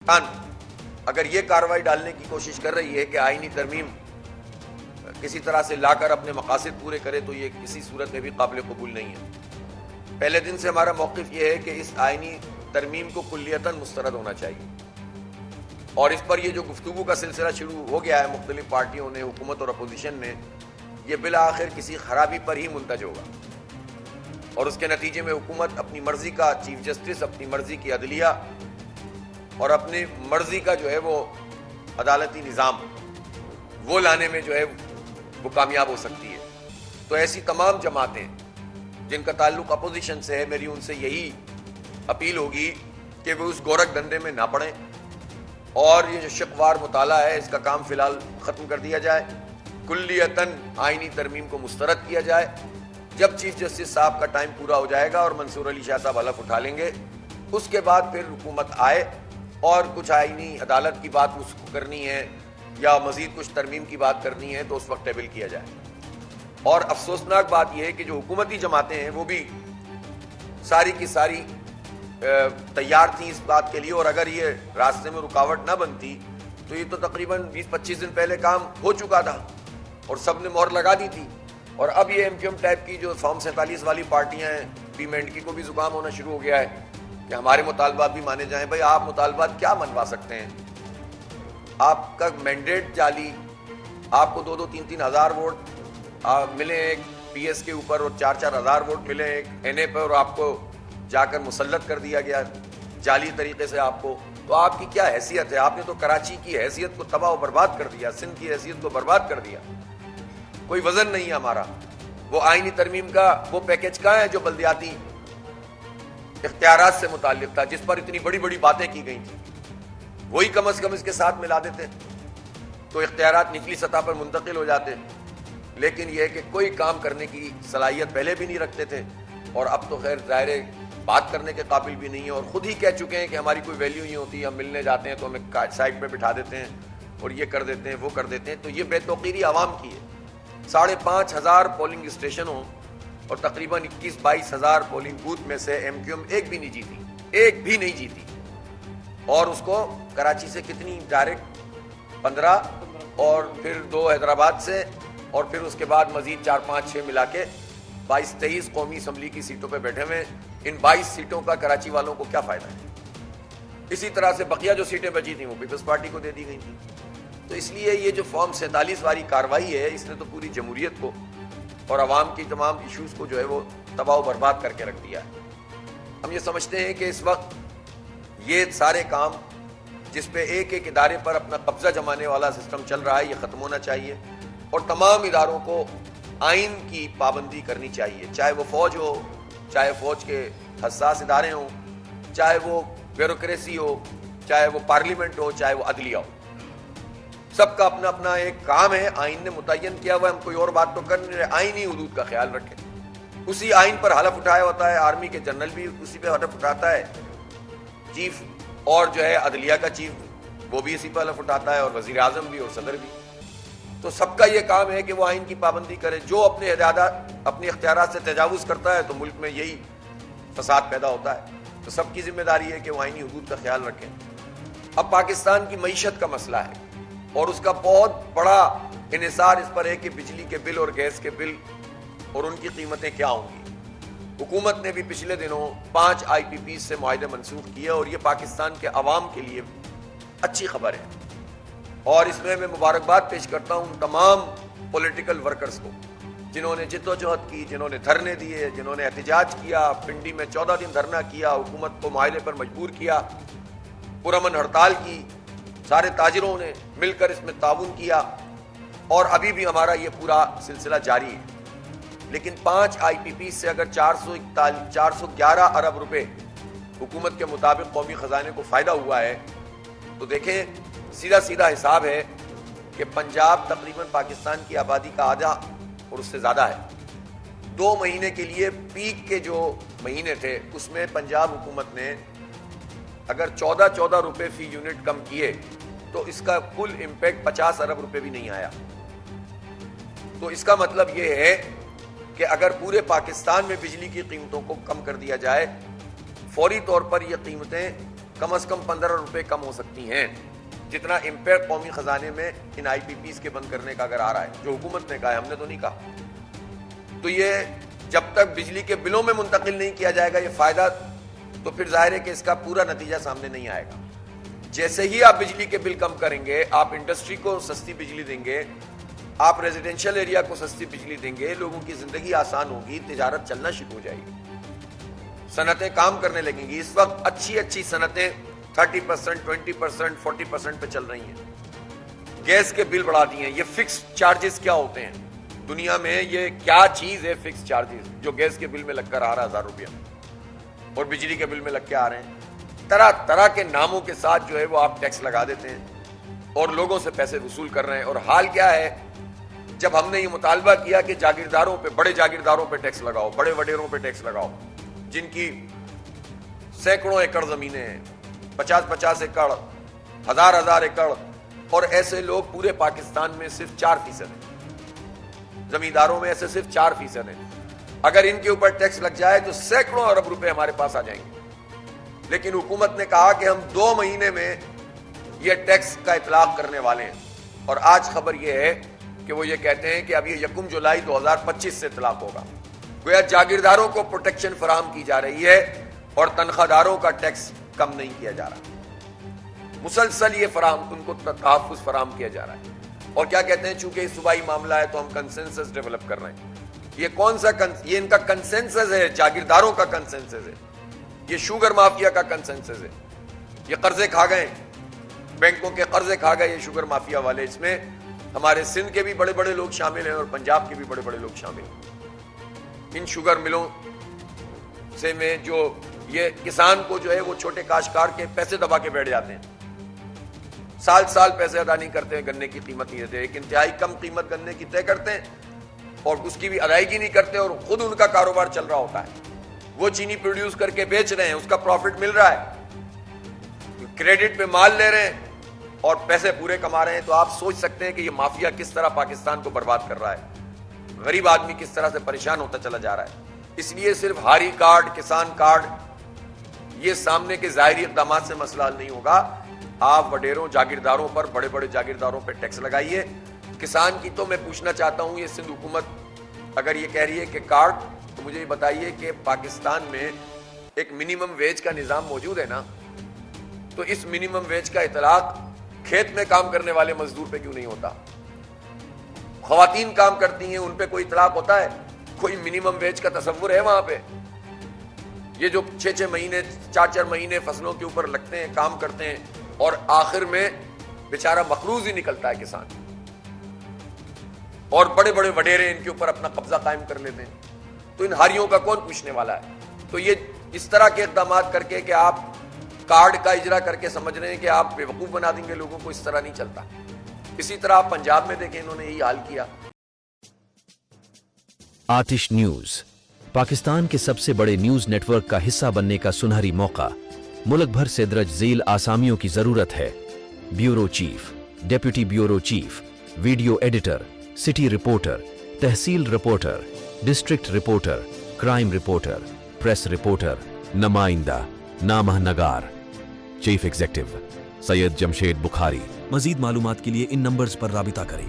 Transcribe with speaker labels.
Speaker 1: اگر یہ کارروائی ڈالنے کی کوشش کر رہی ہے کہ آئینی ترمیم کسی طرح سے لا کر اپنے مقاصد پورے کرے تو یہ کسی صورت میں بھی قابل قبول نہیں ہے۔ پہلے دن سے ہمارا موقف یہ ہے کہ اس آئینی ترمیم کو کلیتاً مسترد ہونا چاہیے، اور اس پر یہ جو گفتگو کا سلسلہ شروع ہو گیا ہے مختلف پارٹیوں نے، حکومت اور اپوزیشن نے، یہ بالآخر کسی خرابی پر ہی منتج ہوگا، اور اس کے نتیجے میں حکومت اپنی مرضی کا چیف جسٹس، اپنی مرضی کی عدلیہ اور اپنی مرضی کا جو ہے وہ عدالتی نظام وہ لانے میں جو ہے وہ کامیاب ہو سکتی ہے۔ تو ایسی تمام جماعتیں جن کا تعلق اپوزیشن سے ہے، میری ان سے یہی اپیل ہوگی کہ وہ اس گورکھ دھندے میں نہ پڑیں، اور یہ جو شقوار مطالعہ ہے اس کا کام فی الحال ختم کر دیا جائے، کلیتاً آئینی ترمیم کو مسترد کیا جائے۔ جب چیف جسٹس صاحب کا ٹائم پورا ہو جائے گا اور منصور علی شاہ صاحب حلف اٹھا لیں گے، اس کے بعد پھر حکومت آئے اور کچھ آئینی عدالت کی بات اس کو کرنی ہے یا مزید کچھ ترمیم کی بات کرنی ہے تو اس وقت ٹیبل کیا جائے۔ اور افسوسناک بات یہ ہے کہ جو حکومتی جماعتیں ہیں وہ بھی ساری کی ساری تیار تھیں اس بات کے لیے، اور اگر یہ راستے میں رکاوٹ نہ بنتی تو یہ تو تقریباً 20-25 دن پہلے کام ہو چکا تھا اور سب نے مہر لگا دی تھی۔ اور اب یہ MQM ٹائپ کی جو فارم 47 والی پارٹیاں ہیں، پی مینڈکی کو بھی زکام ہونا شروع ہو گیا ہے کہ ہمارے مطالبات بھی مانے جائیں۔ بھائی آپ مطالبات کیا منوا سکتے ہیں؟ آپ کا مینڈیٹ جعلی، آپ کو 2-2 3-3 ہزار ووٹ ملے ایک PS کے اوپر اور 4-4 ہزار ووٹ ملے ایک NA پر، اور آپ کو جا کر مسلط کر دیا گیا جعلی طریقے سے آپ کو، تو آپ کی کیا حیثیت ہے؟ آپ نے تو کراچی کی حیثیت کو تباہ و برباد کر دیا، سندھ کی حیثیت کو برباد کر دیا۔ کوئی وزن نہیں ہے ہمارا۔ وہ آئینی ترمیم کا وہ پیکج کہاں ہے جو بلدیاتی اختیارات سے متعلق تھا، جس پر اتنی بڑی بڑی باتیں کی گئی تھیں؟ وہی کم از کم اس کے ساتھ ملا دیتے تو اختیارات نچلی سطح پر منتقل ہو جاتے۔ لیکن یہ ہے کہ کوئی کام کرنے کی صلاحیت پہلے بھی نہیں رکھتے تھے، اور اب تو خیر ظاہر ہے بات کرنے کے قابل بھی نہیں ہے، اور خود ہی کہہ چکے ہیں کہ ہماری کوئی ویلیو نہیں ہوتی، ہم ملنے جاتے ہیں تو ہمیں سائڈ پہ بٹھا دیتے ہیں اور یہ کر دیتے ہیں وہ کر دیتے ہیں۔ تو یہ بے توقیری عوام کی ہے۔ 5,500 پولنگ اسٹیشنوں اور تقریباً 21-22 ہزار پولنگ بوتھ میں سے MQM ایک بھی نہیں جیتی، اور اس کو کراچی سے کتنی ڈائریکٹ 15 اور پھر 2 حیدرآباد سے، اور پھر اس کے بعد مزید 4-5-6 ملا کے 22-23 قومی اسمبلی کی سیٹوں پہ بیٹھے ہوئے۔ ان 22 سیٹوں کا کراچی والوں کو کیا فائدہ ہے؟ اسی طرح سے بقیہ جو سیٹیں بچی تھیں وہ پیپلز پارٹی کو دے دی گئی تھیں۔ تو اس لیے یہ جو فارم 47 والی کارروائی ہے، اس نے تو پوری جمہوریت کو اور عوام کی تمام ایشوز کو جو ہے وہ تباہ و برباد کر کے رکھ دیا ہے۔ ہم یہ سمجھتے ہیں کہ اس وقت یہ سارے کام جس پہ ایک ایک ادارے پر اپنا قبضہ جمانے والا سسٹم چل رہا ہے، یہ ختم ہونا چاہیے، اور تمام اداروں کو آئین کی پابندی کرنی چاہیے، چاہے وہ فوج ہو، چاہے فوج کے حساس ادارے ہوں، چاہے وہ بیوروکریسی ہو، چاہے وہ پارلیمنٹ ہو، چاہے وہ عدلیہ ہو۔ سب کا اپنا اپنا ایک کام ہے، آئین نے متعین کیا ہوا ہے، ہم کوئی اور بات تو کر نہیں رہے۔ آئینی حدود کا خیال رکھیں، اسی آئین پر حلف اٹھایا ہوتا ہے، آرمی کے جنرل بھی اسی پہ حلف اٹھاتا ہے، چیف اور جو ہے عدلیہ کا چیف وہ بھی اسی پہ حلف اٹھاتا ہے، اور وزیر اعظم بھی اور صدر بھی۔ تو سب کا یہ کام ہے کہ وہ آئین کی پابندی کرے۔ جو اپنے اختیارات سے تجاوز کرتا ہے تو ملک میں یہی فساد پیدا ہوتا ہے۔ تو سب کی ذمہ داری ہے کہ وہ آئینی حدود کا خیال رکھیں۔ اب پاکستان کی معیشت کا مسئلہ ہے، اور اس کا بہت بڑا انحصار اس پر ہے کہ بجلی کے بل اور گیس کے بل اور ان کی قیمتیں کیا ہوں گی۔ حکومت نے بھی پچھلے دنوں 5 IPPs سے معاہدے منسوخ کیے، اور یہ پاکستان کے عوام کے لیے اچھی خبر ہے، اور اس میں مبارکباد پیش کرتا ہوں تمام پولیٹیکل ورکرز کو، جنہوں نے جدوجہد کی، جنہوں نے دھرنے دیے، جنہوں نے احتجاج کیا، پنڈی میں 14 دن دھرنا کیا، حکومت کو معاہدے پر مجبور کیا، پرامن ہڑتال کی، سارے تاجروں نے مل کر اس میں تعاون کیا، اور ابھی بھی ہمارا یہ پورا سلسلہ جاری ہے۔ لیکن 5 IPPs سے اگر 411 ارب روپے حکومت کے مطابق قومی خزانے کو فائدہ ہوا ہے، تو دیکھیں سیدھا سیدھا حساب ہے کہ پنجاب تقریباً پاکستان کی آبادی کا آدھا اور اس سے زیادہ ہے۔ 2 مہینے کے لیے پیک کے جو مہینے تھے اس میں پنجاب حکومت نے اگر 14 روپے فی یونٹ کم کیے تو اس کا کل امپیکٹ 50 ارب روپے بھی نہیں آیا۔ تو اس کا مطلب یہ ہے کہ اگر پورے پاکستان میں بجلی کی قیمتوں کو کم کر دیا جائے، فوری طور پر یہ قیمتیں کم از کم 15 روپے کم ہو سکتی ہیں، جتنا امپیئر قومی خزانے میں ان آئی پی پیز کے بند کرنے کا اگر آ رہا ہے، جو حکومت نے کہا ہے، ہم نے تو نہیں کہا. تو یہ جب تک بجلی کے بلوں میں منتقل نہیں کیا جائے گا یہ فائدہ، تو پھر ظاہر ہے کہ اس کا پورا نتیجہ سامنے نہیں آئے گا. جیسے ہی آپ بجلی کے بل کم کریں گے، آپ انڈسٹری کو سستی بجلی دیں گے، آپ ریزیڈینشیل ایریا کو سستی بجلی دیں گے، لوگوں کی زندگی آسان ہوگی، تجارت چلنا شروع ہو جائے گی، صنعتیں کام کرنے لگیں گی. اس وقت اچھی صنعتیں 30%، 20%، 40% پہ چل رہی ہیں. گیس کے بل بڑھا دیے ہیں. یہ فکس چارجز کیا ہوتے ہیں دنیا میں؟ یہ کیا چیز ہے فکس چارجز جو گیس کے بل میں لگ کر آ رہا ہے 1000 روپیہ، اور بجلی کے بل میں لگ کے آ رہے ہیں؟ طرح طرح کے ناموں کے ساتھ جو ہے وہ آپ ٹیکس لگا دیتے ہیں اور لوگوں سے پیسے وصول کر رہے ہیں. اور حال کیا ہے، جب ہم نے یہ مطالبہ کیا کہ جاگیرداروں پہ، بڑے جاگیرداروں پہ ٹیکس لگاؤ، بڑے وڈیروں پہ ٹیکس لگاؤ، جن کی سینکڑوں ایکڑ زمینیں ہیں، 50 ایکڑ، ہزار ایکڑ، اور ایسے لوگ پورے پاکستان میں صرف 4% ہیں. زمینداروں میں ایسے صرف 4% ہیں. اگر ان کے اوپر ٹیکس لگ جائے تو سینکڑوں ارب روپے ہمارے پاس آ جائیں گے. لیکن حکومت نے کہا کہ ہم 2 مہینے میں یہ ٹیکس کا اطلاق کرنے والے ہیں. اور آج خبر یہ ہے کہ وہ یہ کہتے ہیں کہ اب یہ 1 جولائی 2025 سے اطلاق ہوگا. گویا جاگیرداروں کو پروٹیکشن فراہم کی جا رہی ہے اور تنخواہ داروں کا ٹیکس کم نہیں کیا جا رہا. مسلسل یہ ان کو تحفظ فراہم کیا جا رہا ہے. اور کیا کہتے ہیں، چونکہ صوبائی معاملہ ہے تو ہم کنسنسس ڈیولپ کر رہے ہیں. یہ کون سا یہ ان کا کنسنسس ہے، جاگیرداروں کا کنسنسس ہے، یہ شوگر مافیا کا کنسنسس ہے. یہ قرضے کھا گئے، بینکوں کے قرضے کھا گئے یہ شوگر مافیا والے. اس میں ہمارے سندھ کے بھی بڑے بڑے لوگ شامل ہیں اور پنجاب کے بھی بڑے بڑے لوگ شامل ہیں. ان شوگر ملوں سے میں جو یہ کسان کو جو ہے وہ چھوٹے کاشتکار کے پیسے دبا کے بیٹھ جاتے ہیں، سال پیسے ادا نہیں کرتے ہیں، گنے کی قیمت نہیں دیتے، ایک انتہائی کم قیمت گنے کی طے کرتے ہیں اور اس کی بھی ادائیگی نہیں کرتے، اور خود ان کا کاروبار چل رہا ہوتا ہے. وہ چینی پروڈیوس کر کے بیچ رہے ہیں، اس کا پروفٹ مل رہا ہے، کریڈٹ پہ مال لے رہے ہیں اور پیسے پورے کما رہے ہیں. تو آپ سوچ سکتے ہیں کہ یہ مافیا کس طرح پاکستان کو برباد کر رہا ہے، غریب آدمی کس طرح سے پریشان ہوتا چلا جا رہا ہے. اس لیے صرف ہاری کارڈ، کسان کارڈ، یہ سامنے کے ظاہری اقدامات سے مسئلہ حل نہیں ہوگا. آپ وڈیروں، جاگیرداروں پر، بڑے بڑے جاگیرداروں پہ ٹیکس لگائیے. کسان کی تو میں پوچھنا چاہتا ہوں، یہ سندھ حکومت اگر یہ کہہ رہی ہے کہ کارڈ، تو مجھے یہ بتائیے کہ پاکستان میں ایک منیمم ویج کا نظام موجود ہے نا، تو اس منیمم ویج کا اطلاق کھیت میں کام کرنے والے مزدور پہ کیوں نہیں ہوتا؟ خواتین کام کرتی ہیں، ان پہ کوئی اطلاق ہوتا ہے؟ کوئی منیمم ویج کا تصور ہے وہاں پہ؟ یہ جو 6 مہینے 4 مہینے فصلوں کے اوپر لگتے ہیں، کام کرتے ہیں، اور آخر میں بیچارہ مقروض ہی نکلتا ہے کسان، اور بڑے بڑے وڈیرے ان کے اوپر اپنا قبضہ قائم کر لیتے ہیں. تو ان ہاریوں کا کون پوچھنے والا ہے؟ تو یہ اس طرح کے اقدامات کر کے کہ آپ کارڈ کا اجرا کر کے سمجھ رہے ہیں کہ آپ بے وقوف بنا دیں گے لوگوں کو، اس طرح نہیں چلتا. اسی طرح آپ پنجاب میں دیکھیں، انہوں نے یہی حال کیا.
Speaker 2: آتش نیوز پاکستان کے سب سے بڑے نیوز نیٹ ورک کا حصہ بننے کا سنہری موقع. ملک بھر سے درج ذیل آسامیوں کی ضرورت ہے: bureau chief, deputy bureau chief, video editor, city reporter, tehsil reporter, district reporter, crime reporter, press reporter, نمائندہ، نامہ نگار. Chief executive Syed Jamshed Bukhari. مزید معلومات کے لیے ان نمبرز پر رابطہ کریں.